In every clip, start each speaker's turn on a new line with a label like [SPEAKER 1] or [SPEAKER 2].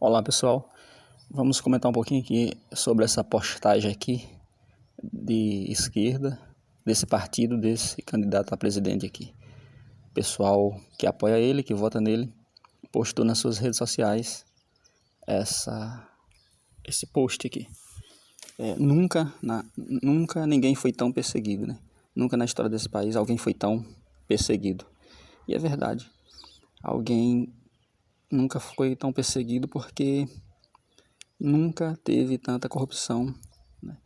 [SPEAKER 1] Olá pessoal, vamos comentar um pouquinho aqui sobre essa postagem aqui de esquerda, desse partido, desse candidato a presidente aqui. Pessoal que apoia ele, que vota nele, postou nas suas redes sociais esse post aqui. Nunca ninguém foi tão perseguido, né? Nunca na história desse país alguém foi tão perseguido. E é verdade, alguém nunca foi tão perseguido porque nunca teve tanta corrupção, né,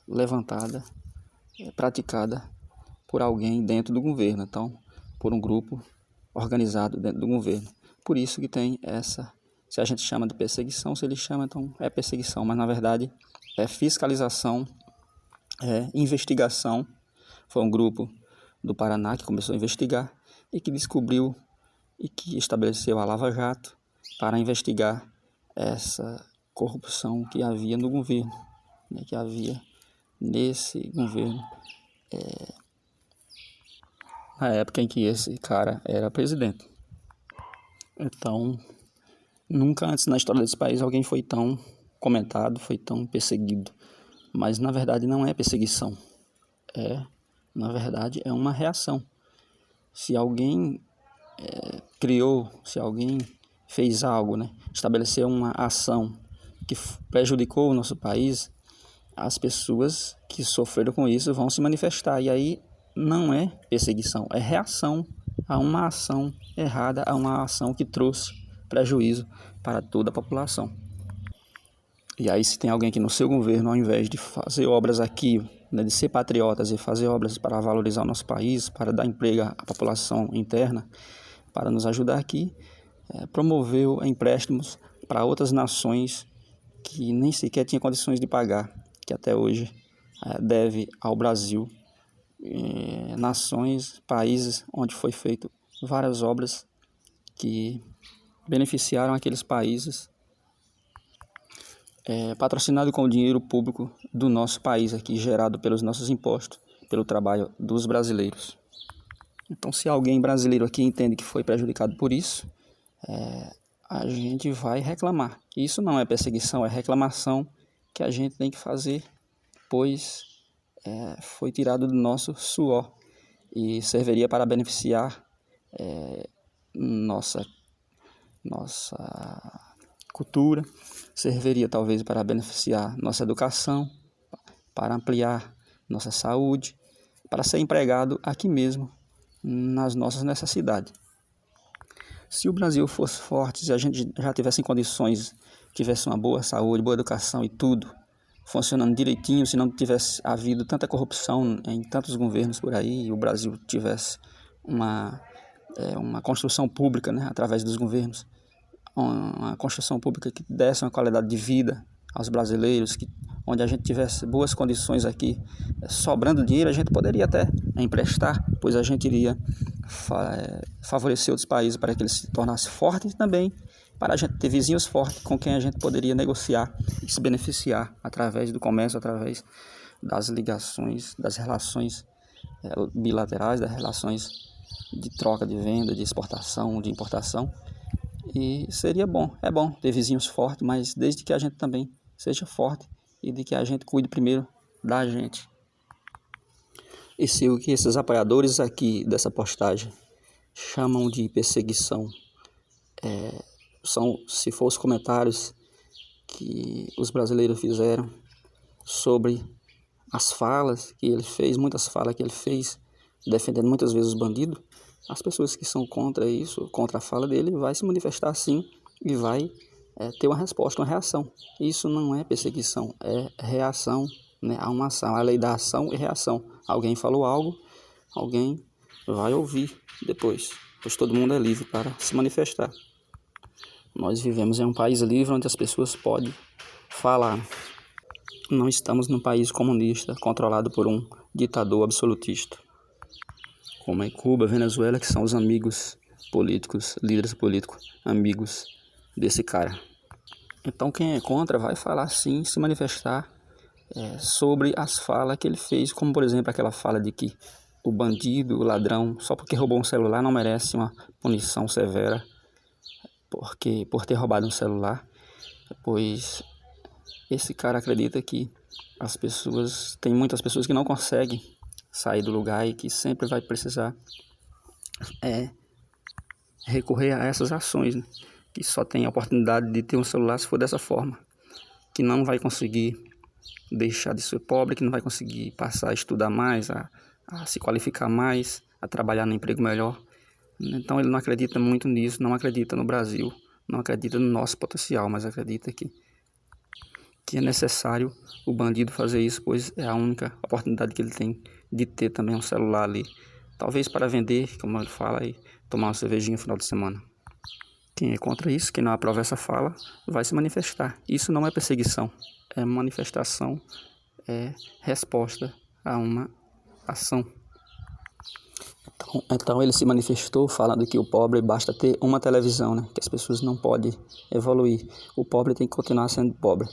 [SPEAKER 1] levantada, praticada por alguém dentro do governo, então, por um grupo organizado dentro do governo. Por isso que tem se a gente chama de perseguição, se ele chama, então é perseguição, mas na verdade é fiscalização, é investigação. Foi um grupo do Paraná que começou a investigar e que descobriu e que estabeleceu a Lava Jato para investigar essa corrupção que havia no governo, né, que havia nesse governo na época em que esse cara era presidente. Então, nunca antes na história desse país alguém foi tão comentado, foi tão perseguido. Mas na verdade não é perseguição, na verdade é uma reação. Se alguém se alguém fez algo, né, estabeleceu uma ação que prejudicou o nosso país, as pessoas que sofreram com isso vão se manifestar. E aí não é perseguição, é reação a uma ação errada, a uma ação que trouxe prejuízo para toda a população. E aí se tem alguém que no seu governo, ao invés de fazer obras aqui, né, de ser patriotas e fazer obras para valorizar o nosso país, para dar emprego à população interna, para nos ajudar aqui, promoveu empréstimos para outras nações que nem sequer tinha condições de pagar, que até hoje deve ao Brasil, nações, países onde foi feito várias obras que beneficiaram aqueles países, patrocinado com o dinheiro público do nosso país aqui, gerado pelos nossos impostos, pelo trabalho dos brasileiros. Então, se alguém brasileiro aqui entende que foi prejudicado por isso, a gente vai reclamar. Isso não é perseguição, é reclamação que a gente tem que fazer, pois foi tirado do nosso suor e serviria para beneficiar nossa cultura, serviria talvez para beneficiar nossa educação, para ampliar nossa saúde, para ser empregado aqui mesmo, nas nossas necessidades. Se o Brasil fosse forte, se a gente já tivesse em condições, tivesse uma boa saúde, boa educação e tudo funcionando direitinho, se não tivesse havido tanta corrupção em tantos governos por aí, e o Brasil tivesse uma construção pública, né, através dos governos, uma construção pública que desse uma qualidade de vida aos brasileiros, onde a gente tivesse boas condições aqui, sobrando dinheiro, a gente poderia até emprestar, pois a gente iria favorecer outros países para que eles se tornassem fortes e também para a gente ter vizinhos fortes com quem a gente poderia negociar e se beneficiar através do comércio, através das ligações, das relações bilaterais, das relações de troca, de venda, de exportação, de importação. E seria bom, é bom ter vizinhos fortes, mas desde que a gente também seja forte e de que a gente cuide primeiro da gente. E se o que esses apoiadores aqui dessa postagem chamam de perseguição se for os comentários que os brasileiros fizeram sobre as falas que ele fez, muitas falas que ele fez, defendendo muitas vezes os bandidos, as pessoas que são contra isso, contra a fala dele, vai se manifestar sim e vai ter uma resposta, uma reação. Isso não é perseguição, é reação, né, a uma ação, a lei da ação e reação. Alguém falou algo, alguém vai ouvir depois, pois todo mundo é livre para se manifestar. Nós vivemos em um país livre onde as pessoas podem falar. Não estamos num país comunista controlado por um ditador absolutista, como é Cuba, Venezuela, que são os amigos políticos, líderes políticos, amigos desse cara. Então quem é contra vai falar sim, se manifestar sobre as falas que ele fez, como por exemplo aquela fala de que o bandido, o ladrão, só porque roubou um celular não merece uma punição severa, porque por ter roubado um celular, pois esse cara acredita que tem muitas pessoas que não conseguem sair do lugar e que sempre vai precisar recorrer a essas ações, né? Que só tem a oportunidade de ter um celular se for dessa forma, que não vai conseguir deixar de ser pobre, que não vai conseguir passar a estudar mais, a se qualificar mais, a trabalhar no emprego melhor. Então ele não acredita muito nisso, não acredita no Brasil, não acredita no nosso potencial, mas acredita que é necessário o bandido fazer isso, pois é a única oportunidade que ele tem de ter também um celular ali, talvez para vender, como ele fala, e tomar uma cervejinha no final de semana. Quem é contra isso, quem não aprova essa fala, vai se manifestar. Isso não é perseguição, é manifestação, é resposta a uma ação. Então ele se manifestou falando que o pobre basta ter uma televisão, né? Que as pessoas não podem evoluir. O pobre tem que continuar sendo pobre.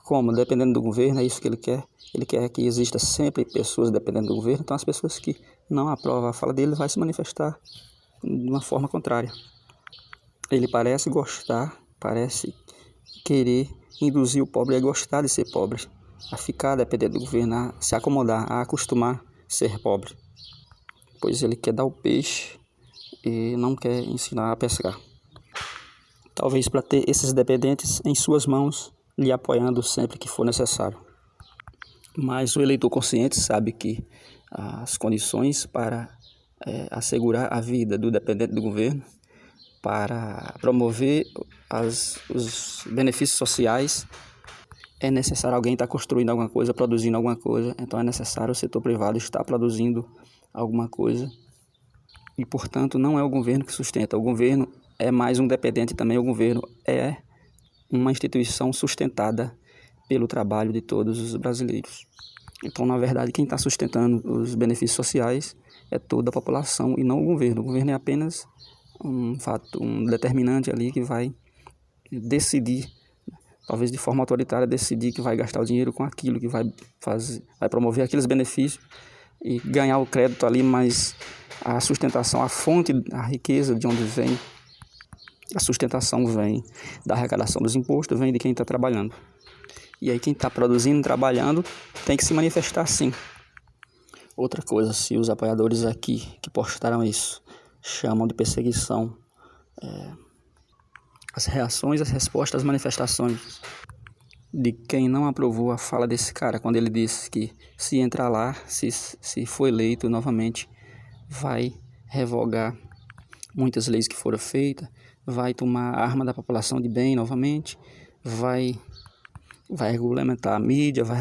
[SPEAKER 1] Como? Dependendo do governo, é isso que ele quer. Ele quer que exista sempre pessoas dependendo do governo. Então as pessoas que não aprovam a fala dele vai se manifestar de uma forma contrária. Ele parece gostar, parece querer induzir o pobre a gostar de ser pobre, a ficar dependendo do governo, a se acomodar, a acostumar a ser pobre. Pois ele quer dar o peixe e não quer ensinar a pescar. Talvez para ter esses dependentes em suas mãos, lhe apoiando sempre que for necessário. Mas o eleitor consciente sabe que as condições para assegurar a vida do dependente do governo, para promover os benefícios sociais, é necessário alguém estar construindo alguma coisa, produzindo alguma coisa. Então é necessário o setor privado estar produzindo alguma coisa. E, portanto, não é o governo que sustenta. O governo é mais um dependente também. O governo é uma instituição sustentada pelo trabalho de todos os brasileiros. Então, na verdade, quem está sustentando os benefícios sociais é toda a população e não o governo. O governo é apenas um fato, um determinante ali que vai decidir, talvez de forma autoritária, decidir que vai gastar o dinheiro com aquilo, que vai promover aqueles benefícios e ganhar o crédito ali, mas a sustentação, a fonte, a riqueza de onde vem, a sustentação vem da arrecadação dos impostos, vem de quem está trabalhando. E aí quem está produzindo, trabalhando, tem que se manifestar sim. Outra coisa, se os apoiadores aqui que postaram isso chamam de perseguição as reações, as respostas, as manifestações de quem não aprovou a fala desse cara, quando ele disse que se entrar lá, se for eleito novamente, vai revogar muitas leis que foram feitas, vai tomar a arma da população de bem novamente, vai regulamentar a mídia, vai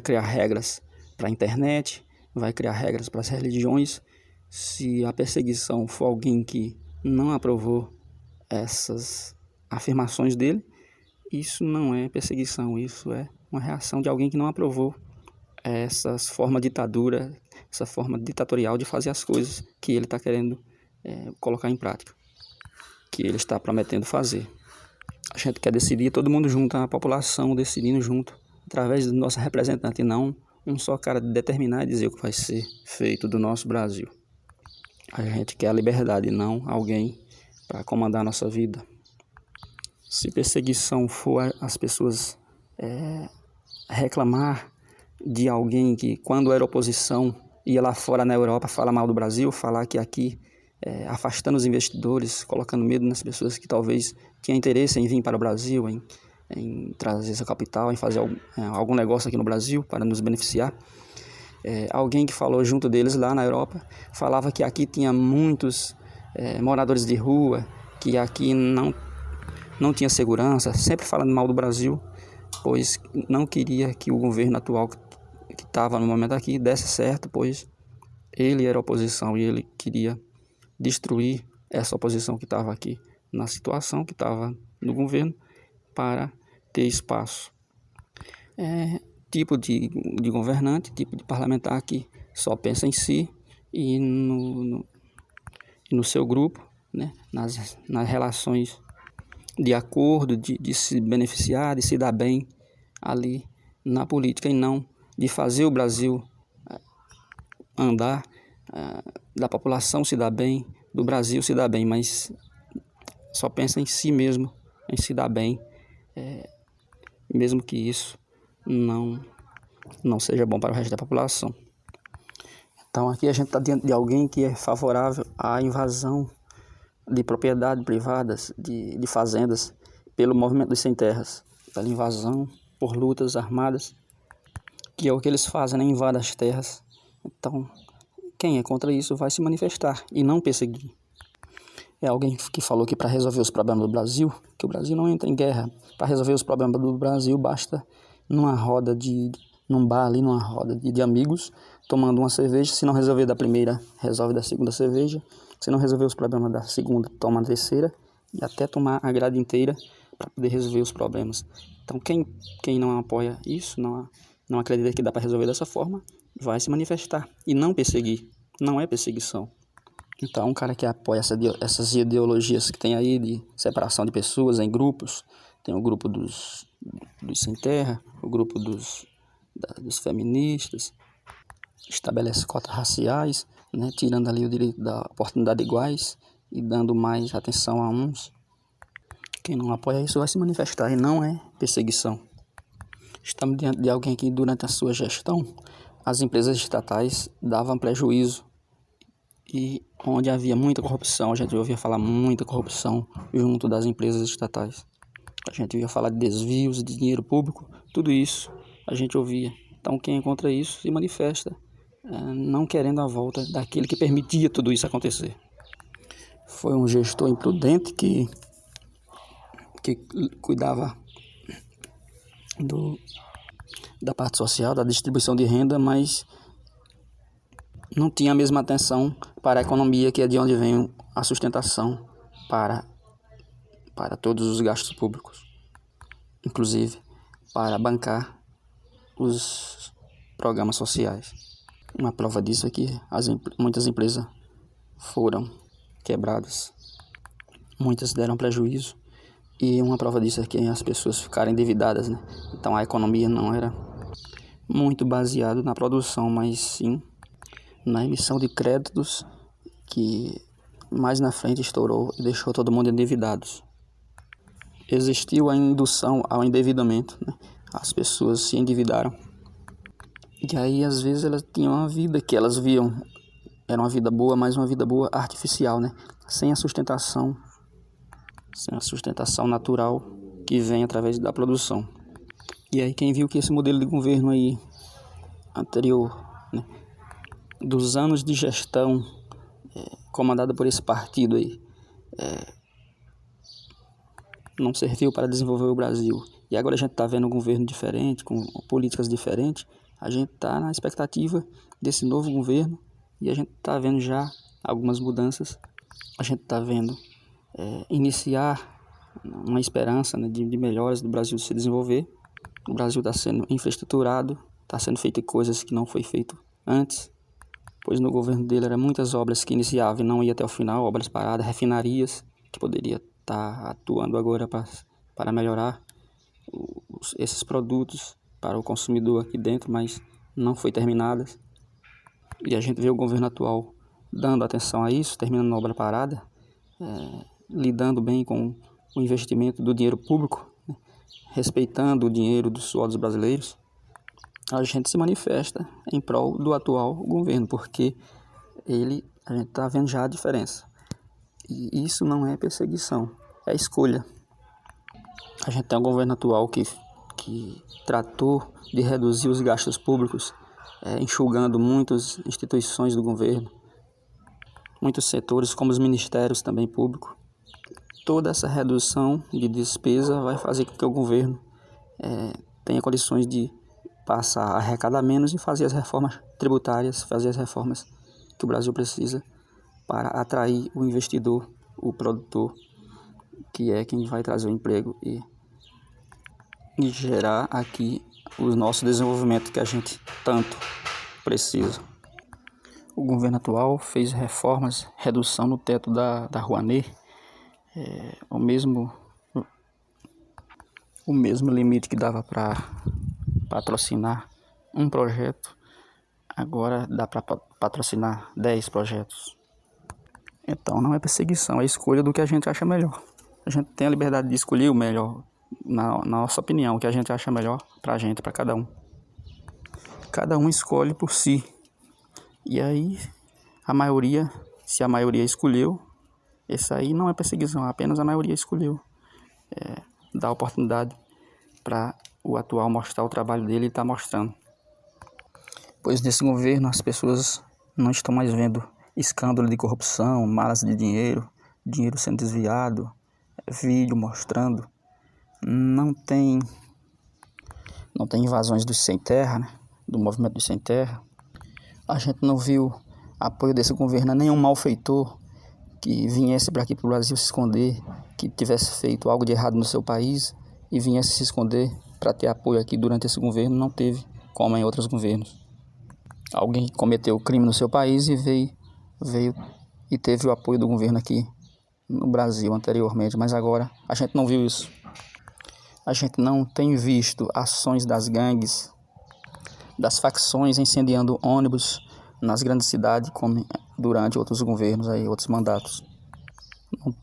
[SPEAKER 1] criar regras para a internet, vai criar regras para as religiões. Se a perseguição for alguém que não aprovou essas afirmações dele, isso não é perseguição, isso é uma reação de alguém que não aprovou essas formas de ditadura, essa forma ditatorial de fazer as coisas que ele está querendo colocar em prática, que ele está prometendo fazer. A gente quer decidir todo mundo junto, a população decidindo junto, através do nosso representante, não um só cara determinar e dizer o que vai ser feito do nosso Brasil. A gente quer a liberdade, não alguém para comandar a nossa vida. Se perseguição for as pessoas reclamar de alguém que, quando era oposição, ia lá fora na Europa falar mal do Brasil, falar que aqui, afastando os investidores, colocando medo nas pessoas que talvez tinham interesse em vir para o Brasil, em trazer essa capital, em fazer algum negócio aqui no Brasil para nos beneficiar. Alguém que falou junto deles lá na Europa, falava que aqui tinha muitos moradores de rua, que aqui não tinha segurança, sempre falando mal do Brasil, pois não queria que o governo atual que estava no momento aqui desse certo, pois ele era oposição e ele queria destruir essa oposição que estava aqui na situação, que estava no governo, para ter espaço. Tipo de governante, tipo de parlamentar que só pensa em si e no seu grupo, né? nas relações de acordo, de se beneficiar, de se dar bem ali na política e não de fazer o Brasil andar, da população se dar bem, do Brasil se dar bem, mas só pensa em si mesmo, em se dar bem, mesmo que isso não seja bom para o resto da população. Então aqui a gente está diante de alguém que é favorável à invasão de propriedades privadas, de fazendas, pelo movimento dos sem terras, pela invasão por lutas armadas, que é o que eles fazem, né? Invadem as terras. Então, quem é contra isso vai se manifestar e não perseguir. É alguém que falou que para resolver os problemas do Brasil, que o Brasil não entra em guerra, para resolver os problemas do Brasil basta num bar ali, numa roda de amigos, tomando uma cerveja. Se não resolver da primeira, resolve da segunda cerveja. Se não resolver os problemas da segunda, toma a terceira, e até tomar a grade inteira para poder resolver os problemas. Então quem não apoia isso, não acredita que dá para resolver dessa forma, vai se manifestar e não perseguir. Não é perseguição. Então um cara que apoia essas ideologias que tem aí de separação de pessoas em grupos, tem o grupo dos sem terra, o grupo dos feministas, estabelece cotas raciais, né, tirando ali o direito da oportunidade iguais e dando mais atenção a uns. Quem não apoia isso vai se manifestar e não é perseguição. Estamos diante de alguém que durante a sua gestão as empresas estatais davam prejuízo e onde havia muita corrupção, a gente ouvia falar muita corrupção junto das empresas estatais. A gente ouvia falar de desvios de dinheiro público, tudo isso a gente ouvia. Então quem é contra isso se manifesta, não querendo a volta daquele que permitia tudo isso acontecer. Foi um gestor imprudente que cuidava da parte social, da distribuição de renda, mas não tinha a mesma atenção para a economia, que é de onde vem a sustentação para todos os gastos públicos, inclusive para bancar os programas sociais. Uma prova disso é que muitas empresas foram quebradas, muitas deram prejuízo, e uma prova disso é que as pessoas ficaram endividadas, né? Então a economia não era muito baseada na produção, mas sim na emissão de créditos, que mais na frente estourou e deixou todo mundo endividados. Existiu a indução ao endividamento, né? As pessoas se endividaram e aí às vezes elas tinham uma vida que elas viam era uma vida boa, mas uma vida boa artificial, né? Sem a sustentação natural que vem através da produção. E aí quem viu que esse modelo de governo aí anterior, né, dos anos de gestão comandado por esse partido aí, não serviu para desenvolver o Brasil, e agora a gente está vendo um governo diferente, com políticas diferentes, a gente está na expectativa desse novo governo e a gente está vendo já algumas mudanças, a gente está vendo iniciar uma esperança, né, de melhoras do Brasil se desenvolver. O Brasil está sendo infraestruturado, está sendo feito coisas que não foi feito antes, pois no governo dele eram muitas obras que iniciavam e não ia até o final, obras paradas, refinarias que poderia estar atuando agora para melhorar esses produtos para o consumidor aqui dentro, mas não foi terminadas. E a gente vê o governo atual dando atenção a isso, terminando a obra parada, lidando bem com o investimento do dinheiro público, né, respeitando o dinheiro do suor dos brasileiros. A gente se manifesta em prol do atual governo, porque a gente está vendo já a diferença. E isso não é perseguição, é escolha. A gente tem um governo atual que tratou de reduzir os gastos públicos, enxugando muitas instituições do governo, muitos setores, como os ministérios também públicos. Toda essa redução de despesa vai fazer com que o governo tenha condições de passar a arrecadar menos e fazer as reformas tributárias, fazer as reformas que o Brasil precisa para atrair o investidor, o produtor, que é quem vai trazer o emprego e gerar aqui o nosso desenvolvimento que a gente tanto precisa. O governo atual fez reformas, redução no teto da Rouanet, o mesmo limite que dava para patrocinar um projeto, agora dá para patrocinar 10 projetos. Então não é perseguição, é escolha do que a gente acha melhor. A gente tem a liberdade de escolher o melhor, na nossa opinião, o que a gente acha melhor pra gente, pra cada um. Cada um escolhe por si. E aí, se a maioria escolheu, isso aí não é perseguição, apenas a maioria escolheu. Dá oportunidade para o atual mostrar o trabalho dele e está mostrando. Pois nesse governo as pessoas não estão mais vendo escândalo de corrupção, malas de dinheiro sendo desviado, vídeo mostrando. Não tem invasões dos sem terra, né? Do movimento dos sem terra. A gente não viu apoio desse governo a nenhum malfeitor que viesse para aqui para o Brasil se esconder, que tivesse feito algo de errado no seu país e viesse se esconder para ter apoio aqui durante esse governo. Não teve, como em outros governos. Alguém cometeu crime no seu país e veio e teve o apoio do governo aqui no Brasil anteriormente, mas agora a gente não viu isso. A gente não tem visto ações das gangues, das facções incendiando ônibus nas grandes cidades como durante outros governos, outros mandatos.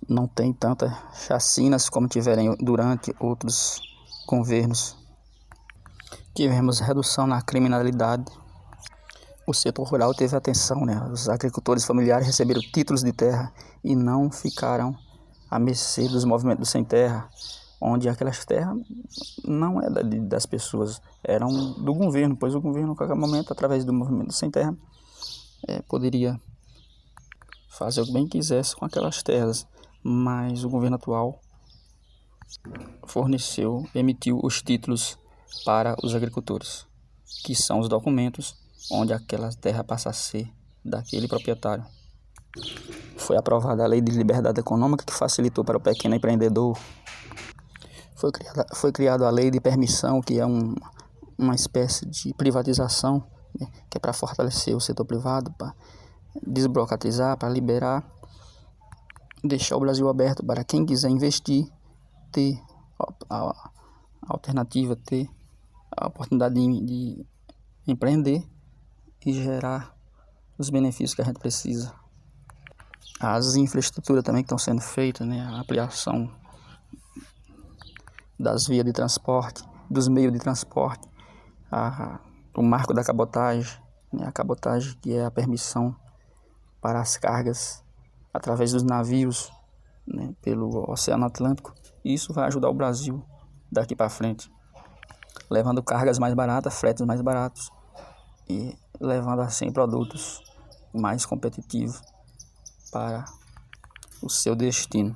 [SPEAKER 1] Não tem tantas chacinas como tiveram durante outros governos. Tivemos redução na criminalidade. O setor rural teve atenção, né? Os agricultores familiares receberam títulos de terra e não ficaram à mercê dos movimentos sem terra, onde aquelas terras não é das pessoas, eram do governo, pois o governo, a qualquer momento, através do movimento sem terra, poderia fazer o que bem quisesse com aquelas terras, mas o governo atual emitiu os títulos para os agricultores, que são os documentos onde aquela terra passa a ser daquele proprietário. Foi aprovada a Lei de Liberdade Econômica, que facilitou para o pequeno empreendedor. Foi criada a Lei de Permissão, que é uma espécie de privatização, né, que é para fortalecer o setor privado, para desburocratizar, para liberar, deixar o Brasil aberto para quem quiser investir, ter a alternativa, ter a oportunidade de empreender e gerar os benefícios que a gente precisa. As infraestruturas também que estão sendo feitas, né? A ampliação das vias de transporte, dos meios de transporte, o marco da cabotagem, né? A cabotagem, que é a permissão para as cargas através dos navios, né? Pelo Oceano Atlântico. Isso vai ajudar o Brasil daqui para frente, levando cargas mais baratas, fretes mais baratos e levando assim produtos mais competitivos para o seu destino.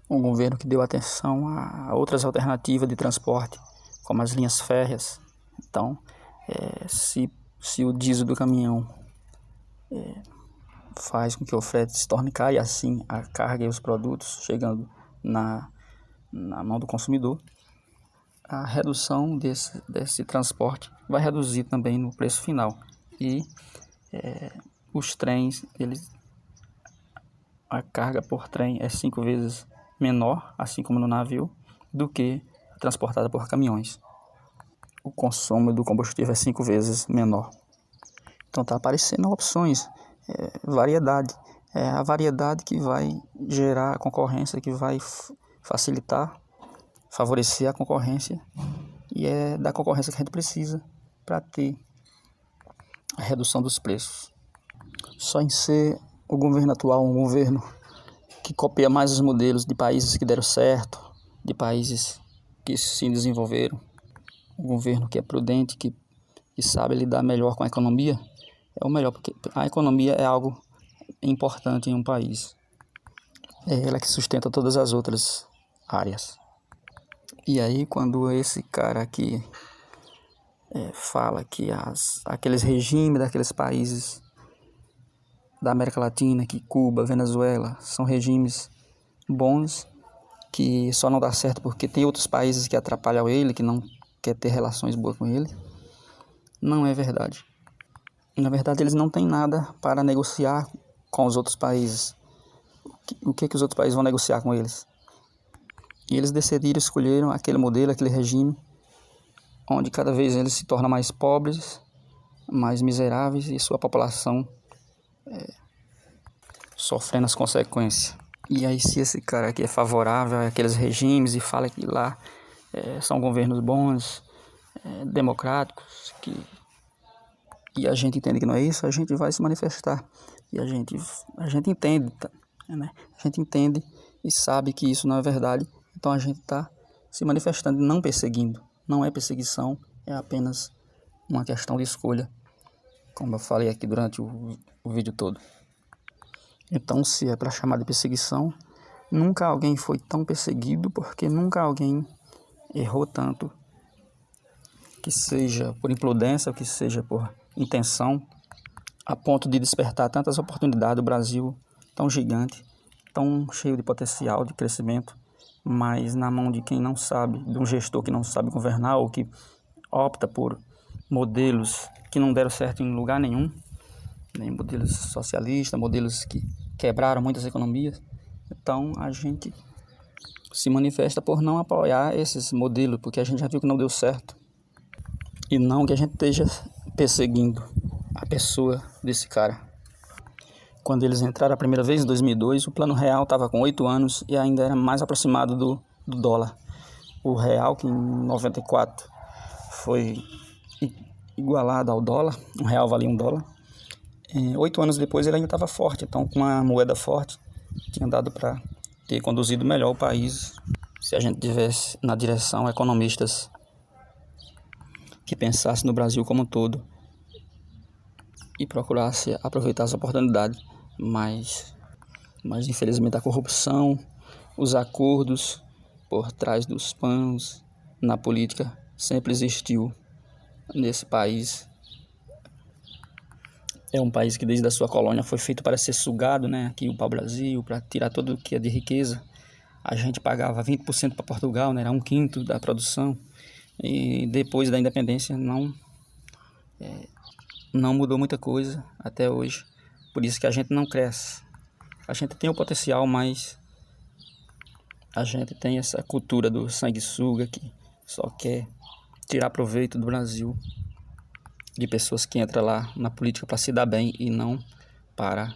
[SPEAKER 1] Um governo que deu atenção a outras alternativas de transporte, como as linhas férreas. Então, se o diesel do caminhão faz com que o frete se torne caro e assim a carga e os produtos chegando na mão do consumidor, a redução desse transporte vai reduzir também no preço final. E os trens, a carga por trem é 5 vezes menor, assim como no navio, do que transportada por caminhões. O consumo do combustível é 5 vezes menor. Então está aparecendo opções, variedade. É a variedade que vai gerar concorrência, que vai favorecer a concorrência, e é da concorrência que a gente precisa para ter a redução dos preços. Só em ser o governo atual um governo que copia mais os modelos de países que deram certo, de países que se desenvolveram, um governo que é prudente, que sabe lidar melhor com a economia, é o melhor, porque a economia é algo importante em um país. É ela que sustenta todas as outras áreas. E aí, quando esse cara aqui fala que aqueles regimes daqueles países da América Latina, que Cuba, Venezuela, são regimes bons, que só não dá certo porque tem outros países que atrapalham ele, que não quer ter relações boas com ele, não é verdade. Na verdade, eles não têm nada para negociar com os outros países. O que os outros países vão negociar com eles? E eles decidiram, escolheram aquele modelo, aquele regime, onde cada vez eles se tornam mais pobres, mais miseráveis e sua população sofrendo as consequências. E aí, se esse cara aqui é favorável àqueles regimes e fala que lá são governos bons, democráticos, e a gente entende que não é isso, a gente vai se manifestar. E a gente entende, né? A gente entende e sabe que isso não é verdade. Então a gente está se manifestando, não perseguindo. Não é perseguição, é apenas uma questão de escolha, como eu falei aqui durante o vídeo todo. Então, se é para chamar de perseguição, nunca alguém foi tão perseguido, porque nunca alguém errou tanto, que seja por imprudência ou que seja por intenção, a ponto de despertar tantas oportunidades. O Brasil tão gigante, tão cheio de potencial de crescimento, mas na mão de quem não sabe, de um gestor que não sabe governar ou que opta por modelos que não deram certo em lugar nenhum, nem modelos socialistas, modelos que quebraram muitas economias. Então a gente se manifesta por não apoiar esses modelos, porque a gente já viu que não deu certo. E não que a gente esteja perseguindo a pessoa desse cara. Quando eles entraram a primeira vez, em 2002, o Plano Real estava com 8 anos e ainda era mais aproximado do dólar. O real, que em 94 foi igualado ao dólar, um real valia $1. 8 anos depois ele ainda estava forte, então com uma moeda forte tinha dado para ter conduzido melhor o país se a gente tivesse na direção economistas que pensassem no Brasil como um todo e procurasse aproveitar as oportunidades, mas infelizmente a corrupção, os acordos por trás dos panos na política sempre existiu nesse país. É um país que desde a sua colônia foi feito para ser sugado, né, aqui para o Brasil, para tirar tudo o que é de riqueza. A gente pagava 20% para Portugal, né, era 1/5 da produção. E depois da independência não mudou muita coisa até hoje. Por isso que a gente não cresce. A gente tem o potencial, mas a gente tem essa cultura do sanguessuga que só quer tirar proveito do Brasil, de pessoas que entram lá na política para se dar bem e não para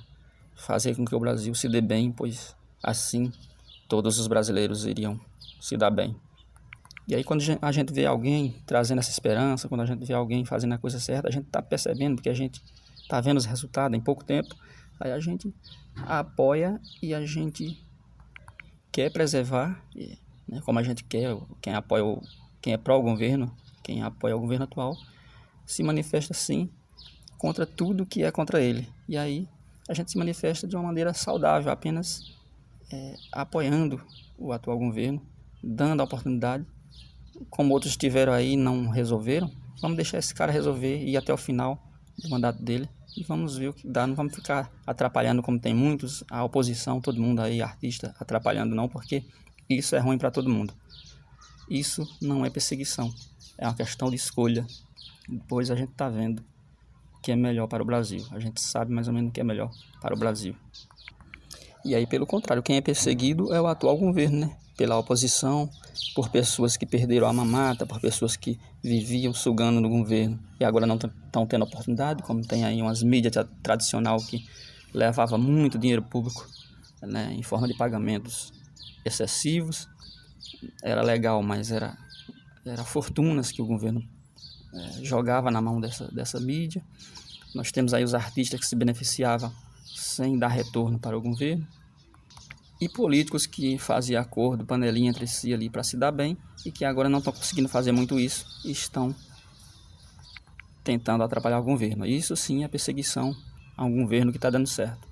[SPEAKER 1] fazer com que o Brasil se dê bem, pois assim todos os brasileiros iriam se dar bem. E aí quando a gente vê alguém trazendo essa esperança, quando a gente vê alguém fazendo a coisa certa, a gente está percebendo, porque a gente está vendo os resultados em pouco tempo, aí a gente apoia e a gente quer preservar, né, como a gente quer, quem é pró-governo, quem apoia o governo atual, se manifesta sim contra tudo que é contra ele. E aí a gente se manifesta de uma maneira saudável, apenas apoiando o atual governo, dando a oportunidade. Como outros tiveram aí e não resolveram, vamos deixar esse cara resolver e ir até o final do mandato dele e vamos ver o que dá. Não vamos ficar atrapalhando como tem muitos, a oposição, todo mundo aí, artista, atrapalhando não, porque isso é ruim para todo mundo. Isso não é perseguição, é uma questão de escolha. Depois a gente está vendo o que é melhor para o Brasil. A gente sabe mais ou menos o que é melhor para o Brasil. E aí, pelo contrário, quem é perseguido é o atual governo, né? Pela oposição, por pessoas que perderam a mamata, por pessoas que viviam sugando no governo e agora não estão tendo oportunidade, como tem aí umas mídias tradicional que levava muito dinheiro público, né, em forma de pagamentos excessivos. Era legal, mas era fortunas que o governo jogava na mão dessa mídia. Nós temos aí os artistas que se beneficiavam sem dar retorno para o governo. E políticos que faziam acordo, panelinha entre si ali para se dar bem e que agora não estão conseguindo fazer muito isso e estão tentando atrapalhar o governo. Isso sim é perseguição a um governo que está dando certo.